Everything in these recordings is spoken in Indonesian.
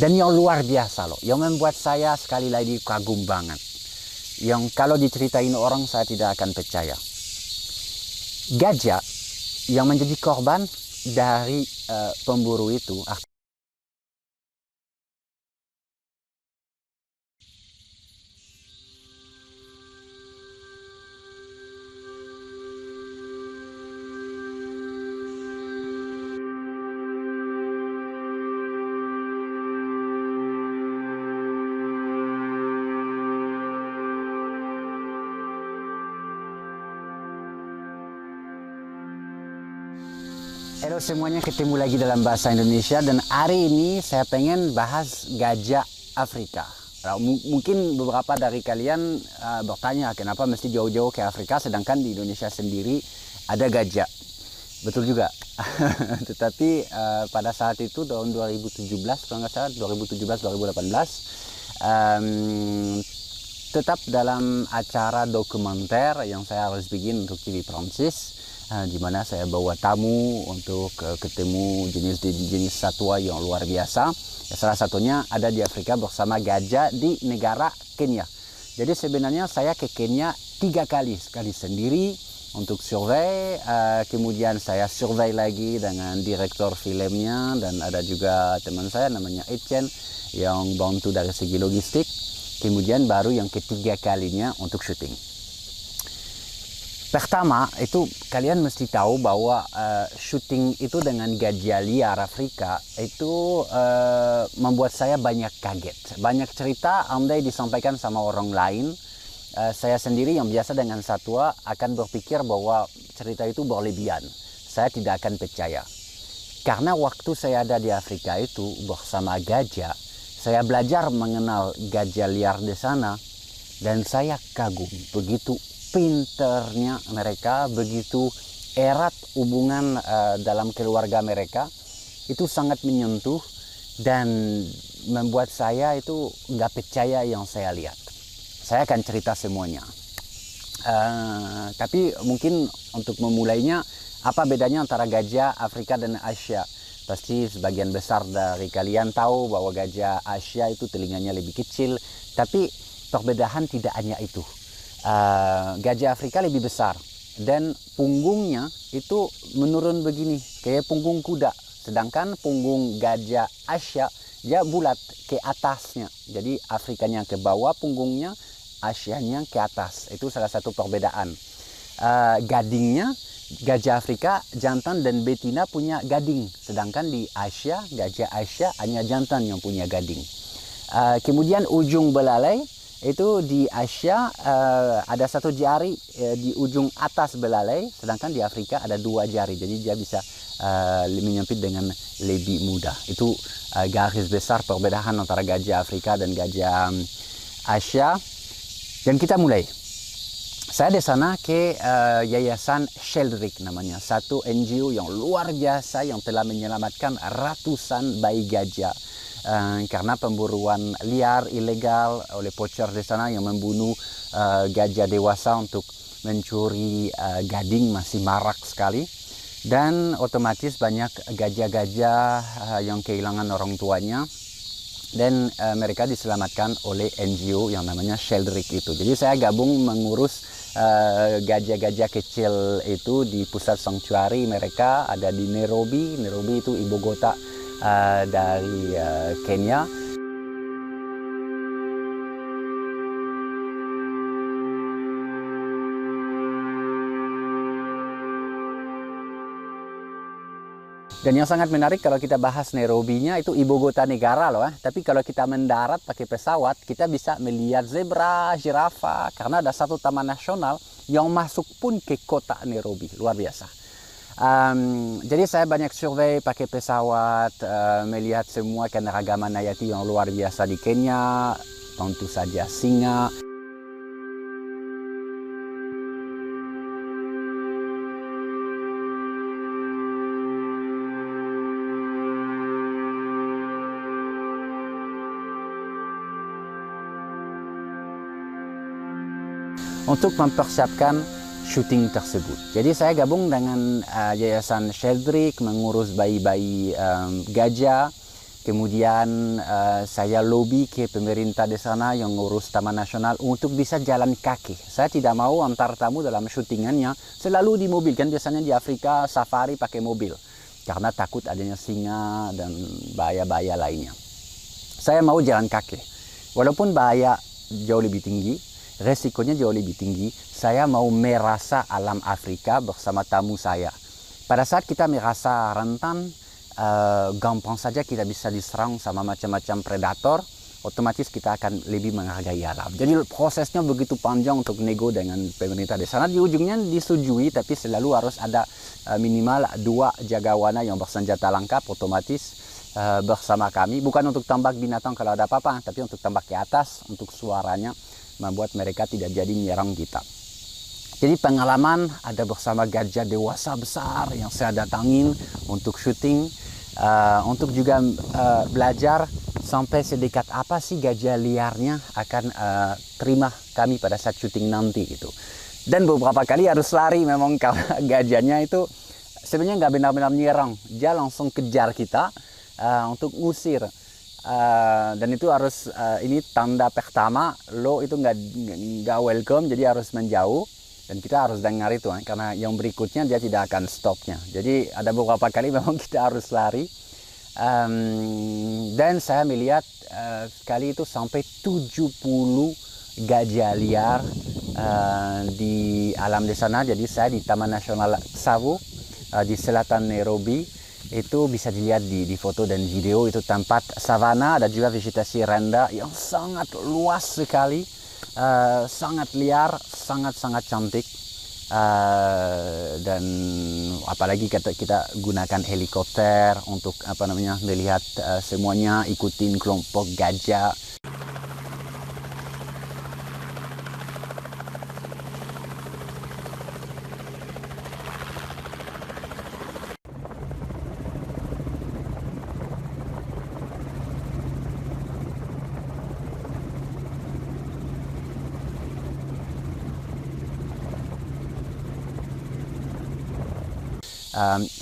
Dan yang luar biasa loh, yang membuat saya sekali lagi kagum banget. Yang kalau diceritain orang saya tidak akan percaya. Gajah yang menjadi korban dari pemburu itu. Halo semuanya, ketemu lagi dalam bahasa Indonesia dan hari ini saya pengen bahas gajah Afrika. Nah, mungkin beberapa dari kalian bertanya kenapa mesti jauh-jauh ke Afrika sedangkan di Indonesia sendiri ada gajah. Betul juga. Tetapi pada saat itu tahun 2017 kalau nggak salah 2017-2018 tetap dalam acara dokumenter yang saya harus bikin untuk TV Prancis. Di mana saya bawa tamu untuk ketemu jenis-jenis satwa yang luar biasa. Ya, salah satunya ada di Afrika bersama gajah di negara Kenya. Jadi sebenarnya saya ke Kenya 3 kali, sekali sendiri untuk survei, kemudian saya survei lagi dengan direktur filmnya dan ada juga teman saya namanya Etienne yang bantu dari segi logistik. Kemudian baru yang ketiga kalinya untuk syuting. Pertama, itu kalian mesti tahu bahwa syuting itu dengan gajah liar Afrika itu membuat saya banyak kaget. Banyak cerita andai disampaikan sama orang lain, saya sendiri yang biasa dengan satwa akan berpikir bahwa cerita itu berlebihan. Saya tidak akan percaya. Karena waktu saya ada di Afrika itu bersama gajah, saya belajar mengenal gajah liar di sana dan saya kagum begitu pinternya mereka, begitu erat hubungan dalam keluarga mereka, itu sangat menyentuh dan membuat saya itu nggak percaya yang saya lihat. Saya akan cerita semuanya. Tapi mungkin untuk memulainya, apa bedanya antara gajah Afrika dan Asia? Pasti sebagian besar dari kalian tahu bahwa gajah Asia itu telinganya lebih kecil, tapi perbedaan tidak hanya itu. Gajah Afrika lebih besar dan punggungnya itu menurun begini kayak punggung kuda, sedangkan punggung gajah Asia dia bulat ke atasnya, jadi Afrikanya ke bawah punggungnya, Asianya ke atas. Itu salah satu perbedaan. Gadingnya gajah Afrika jantan dan betina punya gading, sedangkan di Asia gajah Asia hanya jantan yang punya gading. Kemudian ujung belalai itu di Asia ada satu jari di ujung atas belalai, sedangkan di Afrika ada 2 jari, jadi dia bisa menyempit dengan lebih mudah. Itu garis besar perbedaan antara gajah Afrika dan gajah Asia. Dan kita mulai. Saya di sana ke Yayasan Sheldrick namanya, satu NGO yang luar biasa yang telah menyelamatkan ratusan bayi gajah. Karena pemburuan liar ilegal oleh poacher di sana yang membunuh gajah dewasa untuk mencuri gading masih marak sekali, dan otomatis banyak gajah-gajah yang kehilangan orang tuanya dan mereka diselamatkan oleh NGO yang namanya Sheldrick itu. Jadi saya gabung mengurus gajah-gajah kecil itu di pusat sanctuary mereka, ada di Nairobi. Nairobi itu ibu kota dari Kenya. Dan yang sangat menarik kalau kita bahas Nairobinya, itu ibu kota negara loh. Tapi kalau kita mendarat pakai pesawat, kita bisa melihat zebra, jirafa, karena ada satu taman nasional yang masuk pun ke kota Nairobi. Luar biasa. Jadi saya banyak survei pakai pesawat, melihat semua keanekaragaman hayati yang luar biasa di Kenya, tentu saja singa. Untuk mempersiapkan syuting tersebut. Jadi saya gabung dengan Yayasan Sheldrick mengurus bayi-bayi gajah Kemudian saya lobby ke pemerintah di sana yang ngurus Taman Nasional untuk bisa jalan kaki. Saya tidak mau antar tamu dalam syutingannya selalu di mobil. Kan biasanya di Afrika safari pakai mobil. Karena takut adanya singa dan bahaya-bahaya lainnya. Saya mau jalan kaki. Walaupun bahaya jauh lebih tinggi, resikonya jauh lebih tinggi, saya mau merasa alam Afrika bersama tamu saya. Pada saat kita merasa rentan, gampang saja kita bisa diserang sama macam-macam predator, otomatis kita akan lebih menghargai alam. Jadi prosesnya begitu panjang untuk nego dengan pemerintah di sana. Di ujungnya disetujui, tapi selalu harus ada minimal 2 jagawana yang bersenjata lengkap otomatis bersama kami. Bukan untuk tambak binatang kalau ada apa-apa, tapi untuk tambak ke atas, untuk suaranya membuat mereka tidak jadi menyerang kita. Jadi pengalaman ada bersama gajah dewasa besar yang saya datangin untuk syuting, untuk juga belajar sampai sedekat apa sih gajah liarnya akan terima kami pada saat syuting nanti gitu. Dan beberapa kali harus lari memang karena gajahnya itu sebenarnya nggak benar-benar menyerang, dia langsung kejar kita untuk ngusir. Dan itu harus ini tanda pertama lo itu nggak welcome, jadi harus menjauh. Dan kita harus dengar itu karena yang berikutnya dia tidak akan stopnya. Jadi ada beberapa kali memang kita harus lari. Dan saya melihat sekali itu sampai 70 gajah liar di alam di sana. Jadi saya di Taman Nasional Tsavo di selatan Nairobi. Itu bisa dilihat di foto dan video. Itu tempat savana, ada juga vegetasi rendah yang sangat luas sekali. Sangat liar, sangat-sangat cantik, dan apalagi kita gunakan helikopter untuk melihat semuanya, ikutin kelompok gajah.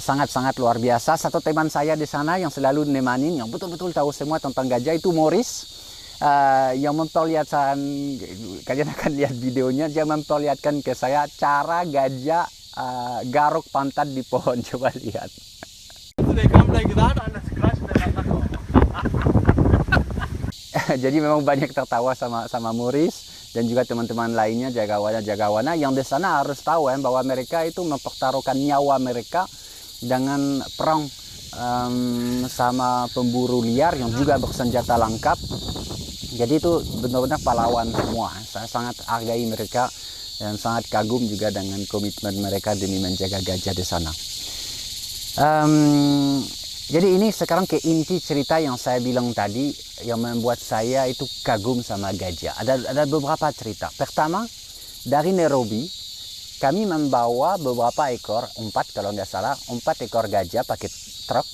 Sangat-sangat luar biasa. Satu teman saya di sana yang selalu nemanin, yang betul-betul tahu semua tentang gajah itu Morris, yang memperlihatkan, kalian akan lihat videonya, dia memperlihatkan ke saya cara gajah garuk pantat di pohon. Coba lihat. Jadi memang banyak tertawa sama Morris dan juga teman-teman lainnya, jagawana yang di sana harus tahu bahwa mereka itu mempertaruhkan nyawa mereka dengan perang sama pemburu liar yang juga bersenjata lengkap. Jadi itu benar-benar pahlawan semua. Saya sangat hargai mereka dan sangat kagum juga dengan komitmen mereka demi menjaga gajah di sana. Jadi ini sekarang ke inti cerita yang saya bilang tadi, yang membuat saya itu kagum sama gajah. Ada beberapa cerita. Pertama, dari Nairobi, kami membawa beberapa ekor, 4 kalau nggak salah, 4 ekor gajah pakai truk.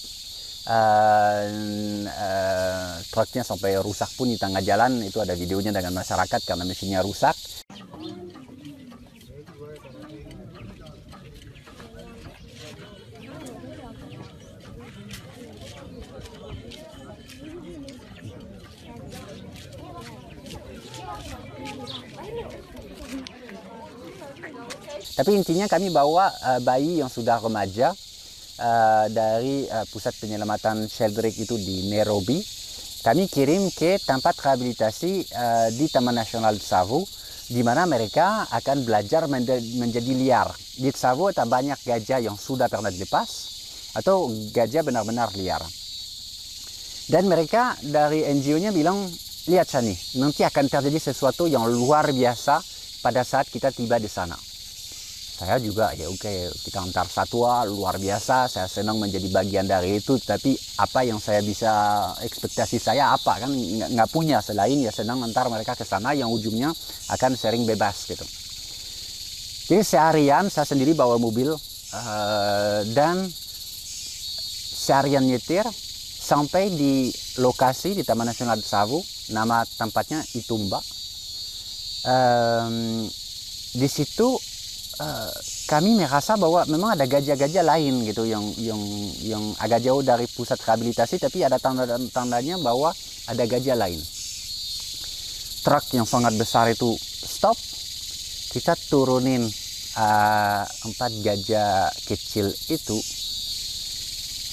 Truknya sampai rusak pun di tengah jalan. Itu ada videonya dengan masyarakat karena mesinnya rusak. Tapi intinya kami bawa bayi yang sudah remaja dari pusat penyelamatan Sheldrake itu di Nairobi. Kami kirim ke tempat rehabilitasi di Taman Nasional Tsavo, di mana mereka akan belajar menjadi liar. Di Tsavo ada banyak gajah yang sudah pernah dilepas atau gajah benar-benar liar. Dan mereka dari NGO-nya bilang, lihat Shani, nanti akan terjadi sesuatu yang luar biasa pada saat kita tiba di sana. Saya juga ya oke, kita antar satwa luar biasa, saya senang menjadi bagian dari itu, tapi apa yang saya bisa, ekspektasi saya apa kan nggak punya selain ya senang antar mereka ke sana yang ujungnya akan sering bebas gitu. Jadi seharian saya sendiri bawa mobil dan seharian nyetir sampai di lokasi di Taman Nasional Tsavo, nama tempatnya Itumba. Di situ kami merasa bahwa memang ada gajah-gajah lain gitu yang agak jauh dari pusat rehabilitasi, tapi ada tanda-tandanya bahwa ada gajah lain. Truk yang sangat besar itu stop, kita turunin 4 gajah kecil itu,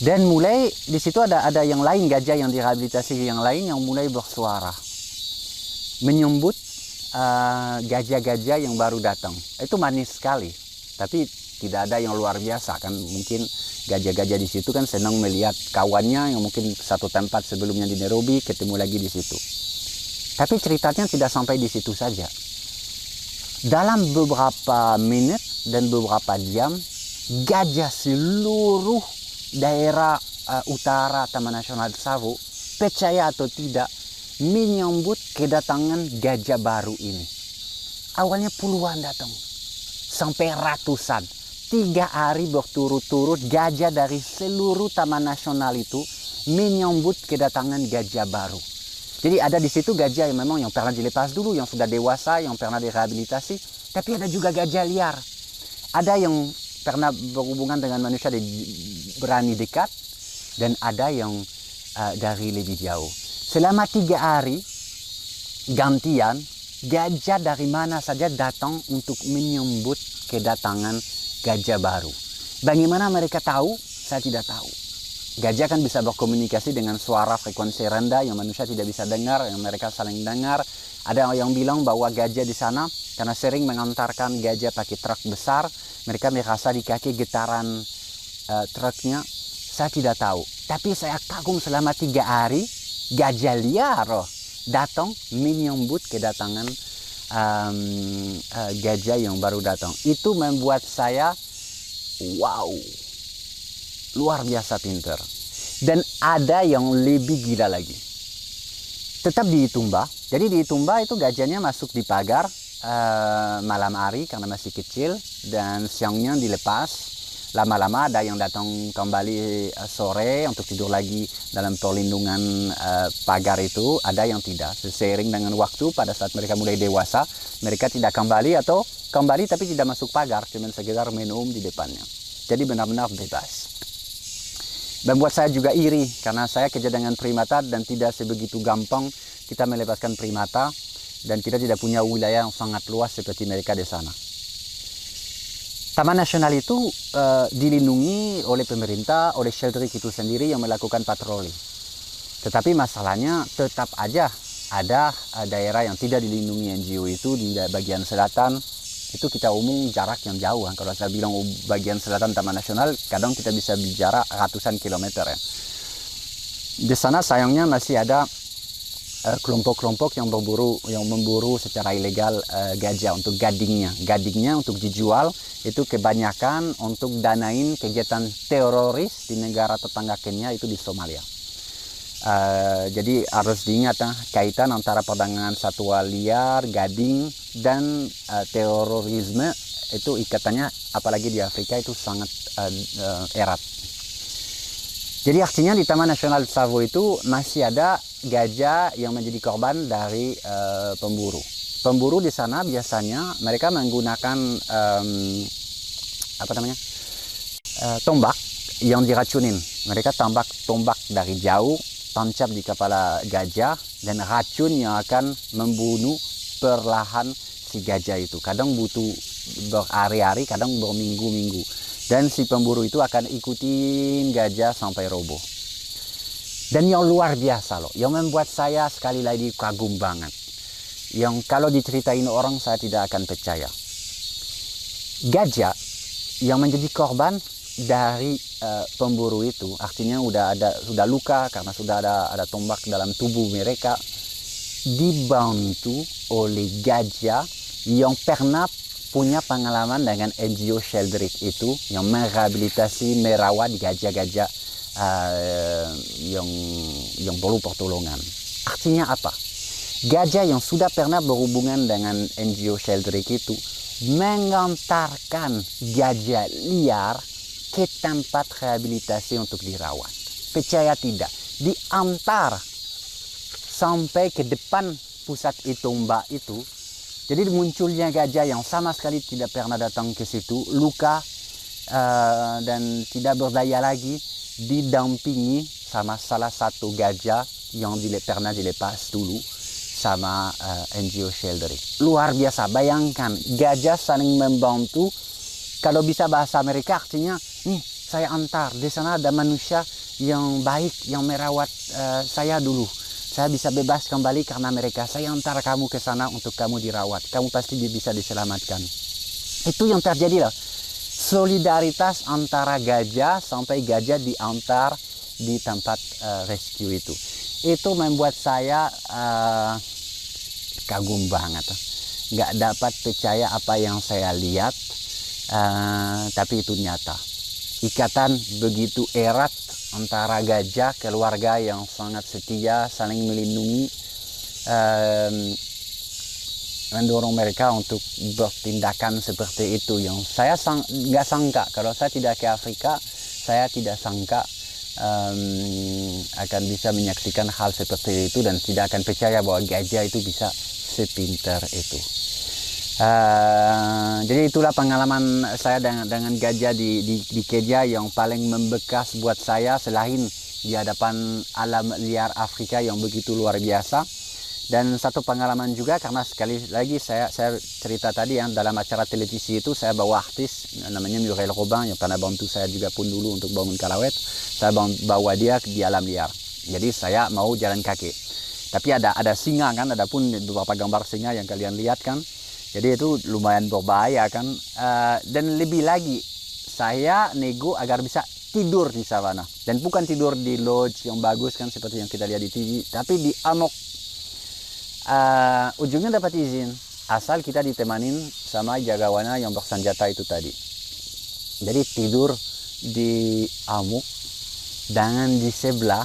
dan mulai di situ ada yang lain, gajah yang direhabilitasi yang lain yang mulai bersuara menyambut gajah-gajah yang baru datang. Itu manis sekali, tapi tidak ada yang luar biasa kan. Mungkin gajah-gajah di situ kan senang melihat kawannya yang mungkin satu tempat sebelumnya di Nairobi ketemu lagi di situ. Tapi ceritanya tidak sampai di situ saja. Dalam beberapa menit dan beberapa jam, gajah seluruh daerah utara Taman Nasional Tsavo, percaya atau tidak, menyambut kedatangan gajah baru ini. Awalnya puluhan datang, sampai ratusan. 3 hari berturut-turut gajah dari seluruh Taman Nasional itu menyambut kedatangan gajah baru. Jadi ada di situ gajah yang memang yang pernah dilepas dulu, yang sudah dewasa, yang pernah direhabilitasi. Tapi ada juga gajah liar. Ada yang pernah berhubungan dengan manusia berani dekat, dan ada yang dari lebih jauh. Selama 3 hari gantian, gajah dari mana saja datang untuk menyambut kedatangan gajah baru. Bagaimana mereka tahu? Saya tidak tahu. Gajah kan bisa berkomunikasi dengan suara frekuensi rendah yang manusia tidak bisa dengar, yang mereka saling dengar. Ada yang bilang bahwa gajah di sana karena sering mengantarkan gajah pakai truk besar, mereka merasa di kaki getaran truknya. Saya tidak tahu. Tapi saya kagum selama 3 hari gajah liar datang menyambut kedatangan gajah yang baru datang. Itu membuat saya wow, luar biasa pintar. Dan ada yang lebih gila lagi. Tetap di Itumba. Jadi di Itumba itu gajahnya masuk di pagar malam hari karena masih kecil, dan siangnya dilepas. Lama-lama ada yang datang kembali sore untuk tidur lagi dalam perlindungan pagar itu. Ada yang tidak. Seiring dengan waktu, pada saat mereka mulai dewasa, mereka tidak kembali atau kembali tapi tidak masuk pagar, cuma sekedar minum di depannya. Jadi benar-benar bebas. Membuat saya juga iri karena saya kerja dengan primata dan tidak sebegitu gampang kita melepaskan primata, dan kita tidak punya wilayah yang sangat luas seperti mereka di sana. Taman Nasional itu dilindungi oleh pemerintah, oleh Sheldrick itu sendiri yang melakukan patroli. Tetapi masalahnya tetap aja ada daerah yang tidak dilindungi NGO itu di bagian selatan. Itu kita umum jarak yang jauh. Kalau saya bilang bagian selatan Taman Nasional, kadang kita bisa bicara ratusan kilometer ya. Di sana sayangnya masih ada kelompok-kelompok yang memburu secara ilegal gajah untuk gadingnya untuk dijual. Itu kebanyakan untuk danain kegiatan teroris di negara tetangga Kenya, itu di Somalia. Jadi harus diingat kaitan antara perdagangan satwa liar, gading, dan terorisme itu ikatannya apalagi di Afrika itu sangat erat. Jadi artinya di Taman Nasional Tsavo itu masih ada gajah yang menjadi korban dari pemburu. Pemburu di sana biasanya mereka menggunakan tombak yang diracunin. Mereka tombak dari jauh, tancap di kepala gajah, dan racun yang akan membunuh perlahan si gajah itu. Kadang butuh berhari-hari, kadang berminggu-minggu. Dan si pemburu itu akan ikutin gajah sampai roboh. Dan yang luar biasa loh, yang membuat saya sekali lagi kagum banget. Yang kalau diceritain orang saya tidak akan percaya. Gajah yang menjadi korban dari pemburu itu, artinya sudah luka karena sudah ada tombak dalam tubuh mereka, dibantu oleh gajah yang pernah punya pengalaman dengan NGO Sheldrick itu, yang merehabilitasi, merawat gajah-gajah yang perlu pertolongan. Artinya apa? Gajah yang sudah pernah berhubungan dengan NGO Sheldrick itu mengantarkan gajah liar ke tempat rehabilitasi untuk dirawat. Percaya tidak, diantar sampai ke depan pusat Itumba itu Jadi munculnya gajah yang sama sekali tidak pernah datang ke situ, luka dan tidak berdaya lagi, didampingi sama salah satu gajah yang pernah dilepas dulu sama NGO Sheldrick. Luar biasa, bayangkan gajah saling membantu. Kalau bisa bahasa mereka artinya, nih saya antar, di sana ada manusia yang baik, yang merawat saya dulu. Saya bisa bebas kembali karena mereka. Saya antar kamu ke sana untuk kamu dirawat. Kamu pasti bisa diselamatkan. Itu yang terjadi loh. Solidaritas antara gajah sampai gajah diantar di tempat rescue itu. Itu membuat saya kagum banget. Nggak dapat percaya apa yang saya lihat, tapi itu nyata. Ikatan begitu erat antara gajah, keluarga yang sangat setia, saling melindungi, mendorong mereka untuk bertindakan seperti itu. Yang saya nggak sangka, kalau saya tidak ke Afrika, saya tidak sangka akan bisa menyaksikan hal seperti itu dan tidak akan percaya bahwa gajah itu bisa sepintar itu. Jadi itulah pengalaman saya dengan gajah di Kenya yang paling membekas buat saya selain di hadapan alam liar Afrika yang begitu luar biasa. Dan satu pengalaman juga karena sekali lagi saya cerita tadi yang dalam acara televisi itu saya bawa artis namanya Muriel Robin yang pernah bantu saya juga pun dulu untuk bangun Kalawet. Saya bawa dia di alam liar. Jadi saya mau jalan kaki. Tapi ada singa kan, ada pun beberapa gambar singa yang kalian lihat kan. Jadi itu lumayan berbahaya kan. Dan lebih lagi, saya nego agar bisa tidur di savana. Dan bukan tidur di lodge yang bagus kan seperti yang kita lihat di TV. Tapi di amok. Ujungnya dapat izin. Asal kita ditemanin sama jagawana yang bersenjata itu tadi. Jadi tidur di amok. Dan di sebelah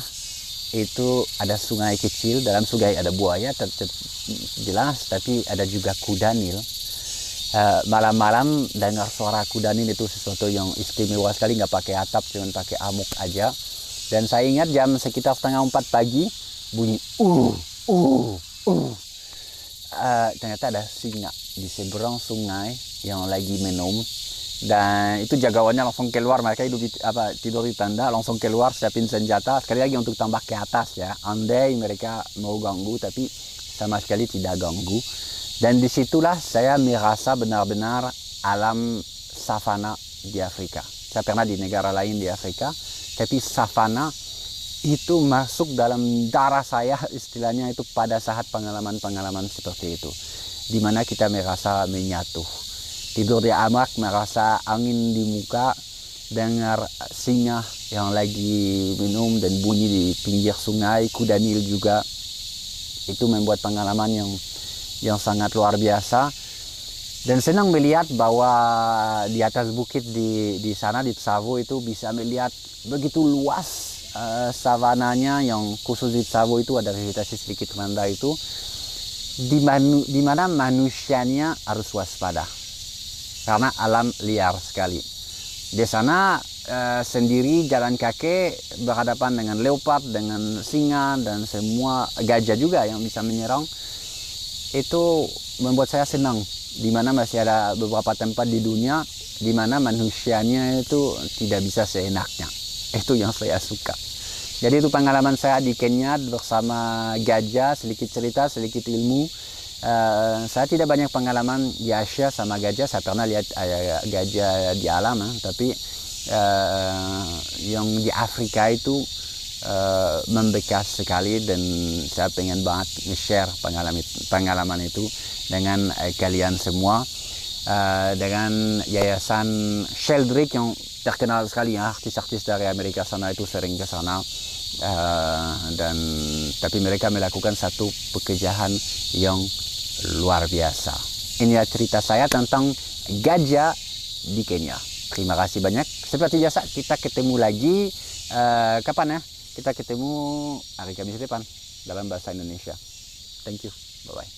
itu ada sungai kecil, dalam sungai ada buaya jelas, tapi ada juga kuda Nil. Malam-malam dengar suara kuda Nil itu sesuatu yang istimewa sekali, nggak pakai atap, cuma pakai amuk aja. Dan saya ingat jam sekitar 3:30 pagi bunyi ternyata ada singa di seberang sungai yang lagi minum. Dan itu jagawannya langsung keluar, mereka tidur di tenda, langsung keluar siapin senjata, sekali lagi untuk tambah ke atas ya, andai mereka mau ganggu tapi sama sekali tidak ganggu. Dan disitulah saya merasa benar-benar alam savana di Afrika. Saya pernah di negara lain di Afrika, tapi savana itu masuk dalam darah saya istilahnya itu pada saat pengalaman-pengalaman seperti itu, dimana kita merasa menyatu. Tidur di amak, merasa angin di muka, dengar singa yang lagi minum dan bunyi di pinggir sungai, kuda Nil juga. Itu membuat pengalaman yang sangat luar biasa. Dan senang melihat bahwa di atas bukit di sana di Tsavo itu bisa melihat begitu luas savananya, yang khusus di Tsavo itu ada vegetasi sedikit rendah itu, di mana manusianya harus waspada. Karena alam liar sekali. Di sana sendiri jalan kaki berhadapan dengan leopard, dengan singa, dan semua gajah juga yang bisa menyerang. Itu membuat saya senang. Di mana masih ada beberapa tempat di dunia di mana manusianya itu tidak bisa seenaknya. Itu yang saya suka. Jadi itu pengalaman saya di Kenya bersama gajah, sedikit cerita, sedikit ilmu. Saya tidak banyak pengalaman di Asia sama gajah. Saya pernah lihat gajah di alam, tapi yang di Afrika itu membekas sekali, dan saya pengen banget nge-share pengalaman itu dengan kalian semua, dengan yayasan Sheldrick yang terkenal sekali ya, artis-artis dari Amerika sana itu sering ke sana. Tapi mereka melakukan satu pekerjaan yang luar biasa. Inilah cerita saya tentang gajah di Kenya. Terima kasih banyak. Seperti biasa kita ketemu lagi kapan ya? Kita ketemu hari Kamis depan dalam bahasa Indonesia. Thank you. Bye-bye.